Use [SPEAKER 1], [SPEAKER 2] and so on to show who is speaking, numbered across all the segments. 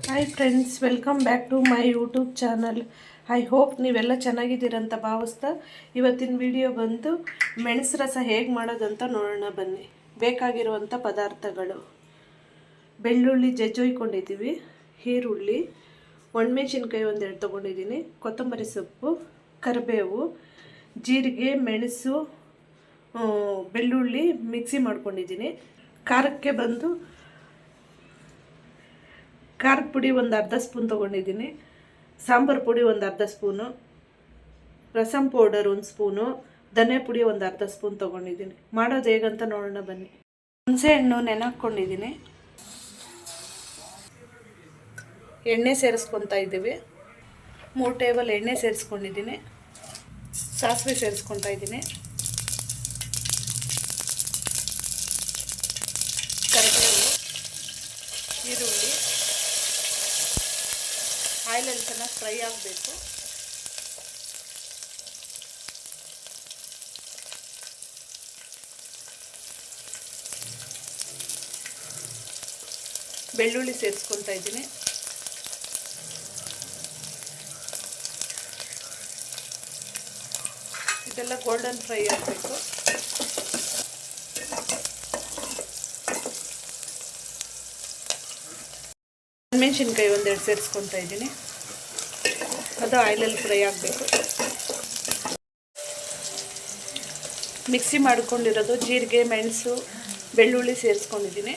[SPEAKER 1] Hi friends, welcome back to my YouTube channel. I hope ನೀವೆಲ್ಲ ಚೆನ್ನಾಗಿದ್ದೀರಂತ ಭಾವಿಸ್ತಾ ಇವತ್ತಿನ ವಿಡಿಯೋ ಬಂದು ಮೆಣಸು ರಸ ಹೇಗೆ ಮಾಡೋದಂತ ನೋಡೋಣ ಬನ್ನಿ. ಬೇಕಾಗಿರುವಂಥ ಪದಾರ್ಥಗಳು: ಬೆಳ್ಳುಳ್ಳಿ ಜಜ್ಜೊಯ್ಕೊಂಡಿದ್ದೀವಿ, ಈರುಳ್ಳಿ, ಒಣಮೆಣಸಿನ್ಕಾಯಿ ಒಂದೆರಡು ತೊಗೊಂಡಿದ್ದೀನಿ, ಕೊತ್ತಂಬರಿ ಸೊಪ್ಪು, ಕರಿಬೇವು, ಜೀರಿಗೆ, ಮೆಣಸು, ಬೆಳ್ಳುಳ್ಳಿ ಮಿಕ್ಸಿ ಮಾಡ್ಕೊಂಡಿದ್ದೀನಿ. ಖಾರಕ್ಕೆ ಬಂದು ಖಾರದ ಪುಡಿ ಒಂದು ಅರ್ಧ ಸ್ಪೂನ್ ತೊಗೊಂಡಿದ್ದೀನಿ, ಸಾಂಬಾರು ಪುಡಿ ಒಂದು ಅರ್ಧ ಸ್ಪೂನು, ರಸಂ ಪೌಡರ್ ಒಂದು ಸ್ಪೂನು, ಧನಿಯಾ ಪುಡಿ ಒಂದು ಅರ್ಧ ಸ್ಪೂನ್ ತೊಗೊಂಡಿದ್ದೀನಿ. ಮಾಡೋದು ಹೇಗಂತ ನೋಡೋಣ ಬನ್ನಿ. ಹುಣಸೆ ಹಣ್ಣು ನೆನೆಹಾಕ್ಕೊಂಡಿದ್ದೀನಿ, ಎಣ್ಣೆ ಸೇರಿಸ್ಕೊತಾ ಇದ್ದೀವಿ. 3 ಟೇಬಲ್ ಎಣ್ಣೆ ಸೇರಿಸ್ಕೊಂಡಿದ್ದೀನಿ, ಸಾಸಿವೆ ಸೇರಿಸ್ಕೊತಾ ಇದ್ದೀನಿ, ಕರಿಬೇವು, ಈರುಳ್ಳಿ, ಆಯಿಲಲ್ಲಿ ಚೆನ್ನಾಗಿ ಫ್ರೈ ಆಗಬೇಕು. ಬೆಳ್ಳುಳ್ಳಿ ಸೇರಿಸ್ಕೊತಾ ಇದ್ದೀನಿ, ಇದೆಲ್ಲ ಗೋಲ್ಡನ್ ಫ್ರೈ ಆಗಬೇಕು. ಮೆಣಸಿನ್ಕಾಯಿ ಒಂದೆರಡು ಸೇರಿಸ್ಕೊತಾ ಇದ್ದೀನಿ, ಅದು ಆಯಿಲಲ್ಲಿ ಫ್ರೈ ಆಗಬೇಕು. ಮಿಕ್ಸಿ ಮಾಡ್ಕೊಂಡಿರೋದು ಜೀರಿಗೆ, ಮೆಣಸು, ಬೆಳ್ಳುಳ್ಳಿ ಸೇರಿಸ್ಕೊಂಡಿದ್ದೀನಿ.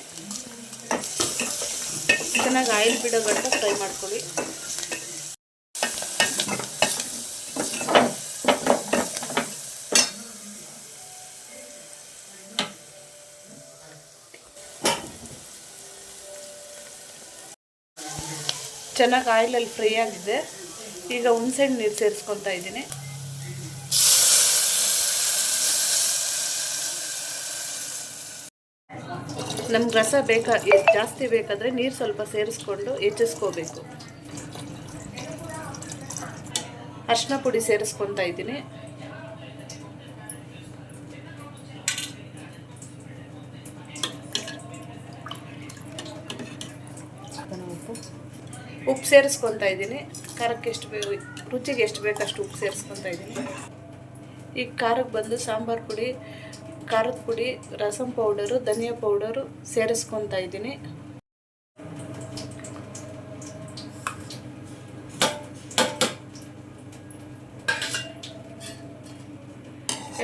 [SPEAKER 1] ಚೆನ್ನಾಗಿ ಆಯಿಲ್ ಬಿಡೋ ಗಂಟ ಫ್ರೈ ಮಾಡ್ಕೊಳ್ಳಿ. ಚೆನ್ನಾಗಿ ಆಯಿಲಲ್ಲಿ ಫ್ರೈ ಆಗಿದೆ. ಈಗ ಹುಣಸೆಹಣ್ಣು ನೀರು ಸೇರಿಸ್ಕೊತಾ ಇದ್ದೀನಿ. ನಮ್ಗೆ ರಸ ಜಾಸ್ತಿ ಬೇಕಾದರೆ ನೀರು ಸ್ವಲ್ಪ ಸೇರಿಸ್ಕೊಂಡು ಹೆಚ್ಚಿಸ್ಕೋಬೇಕು. ಅರಿಶಿನ ಪುಡಿ ಸೇರಿಸ್ಕೊತಾ ಇದ್ದೀನಿ, ಉಪ್ಪು ಸೇರಿಸ್ಕೊತಾ ಇದ್ದೀನಿ. ಖಾರಕ್ಕೆ ರುಚಿಗೆ ಎಷ್ಟು ಬೇಕಷ್ಟು ಉಪ್ಪು ಸೇರಿಸ್ಕೊತಾ ಇದ್ದೀನಿ. ಈಗ ಖಾರಕ್ಕೆ ಬಂದು ಸಾಂಬಾರು ಪುಡಿ, ಖಾರದ ಪುಡಿ, ರಸಂ ಪೌಡರು, ಧನಿಯಾ ಪೌಡರು ಸೇರಿಸ್ಕೊತಾ ಇದ್ದೀನಿ.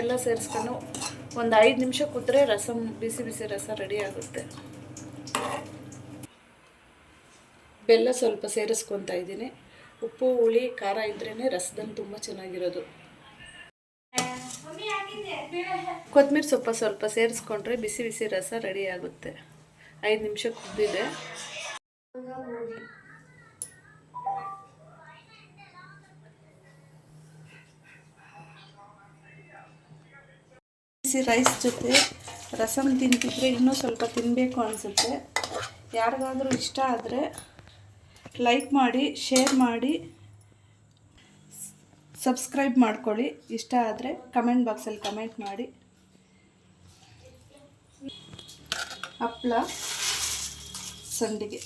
[SPEAKER 1] ಎಲ್ಲ ಸೇರಿಸ್ಕೊಂಡು ಒಂದು 5 ನಿಮಿಷ ಕುದ್ರೆ ರಸಂ ಬಿಸಿ ಬಿಸಿ ರಸ ರೆಡಿ ಆಗುತ್ತೆ. ಬೆಲ್ಲ ಸ್ವಲ್ಪ ಸೇರಿಸ್ಕೊತಾ ಇದ್ದೀನಿ. ಉಪ್ಪು, ಹುಳಿ, ಖಾರ ಇದ್ರೇ ರಸದಲ್ಲಿ ತುಂಬ ಚೆನ್ನಾಗಿರೋದು. ಕೊತ್ತಂಬರಿ ಸೊಪ್ಪು ಸ್ವಲ್ಪ ಸೇರಿಸ್ಕೊಂಡ್ರೆ ಬಿಸಿ ಬಿಸಿ ರಸ ರೆಡಿ ಆಗುತ್ತೆ. 5 ನಿಮಿಷ ಕುದ್ದಿದೆ. ಬಿಸಿ ರೈಸ್ ಜೊತೆ ರಸಂ ತಿಂತಿದ್ರೆ ಇನ್ನೂ ಸ್ವಲ್ಪ ತಿನ್ನಬೇಕು ಅನಿಸುತ್ತೆ. ಯಾರಿಗಾದರೂ ಇಷ್ಟ ಆದರೆ ಲೈಕ್ ಮಾಡಿ, ಶೇರ್ ಮಾಡಿ, ಸಬ್ಸ್ಕ್ರೈಬ್ ಮಾಡ್ಕೊಳ್ಳಿ. ಇಷ್ಟ ಆದರೆ ಕಮೆಂಟ್ ಬಾಕ್ಸಲ್ಲಿ ಕಮೆಂಟ್ ಮಾಡಿ. ಹಪ್ಪಳ, ಸಂಡಿಗೆ.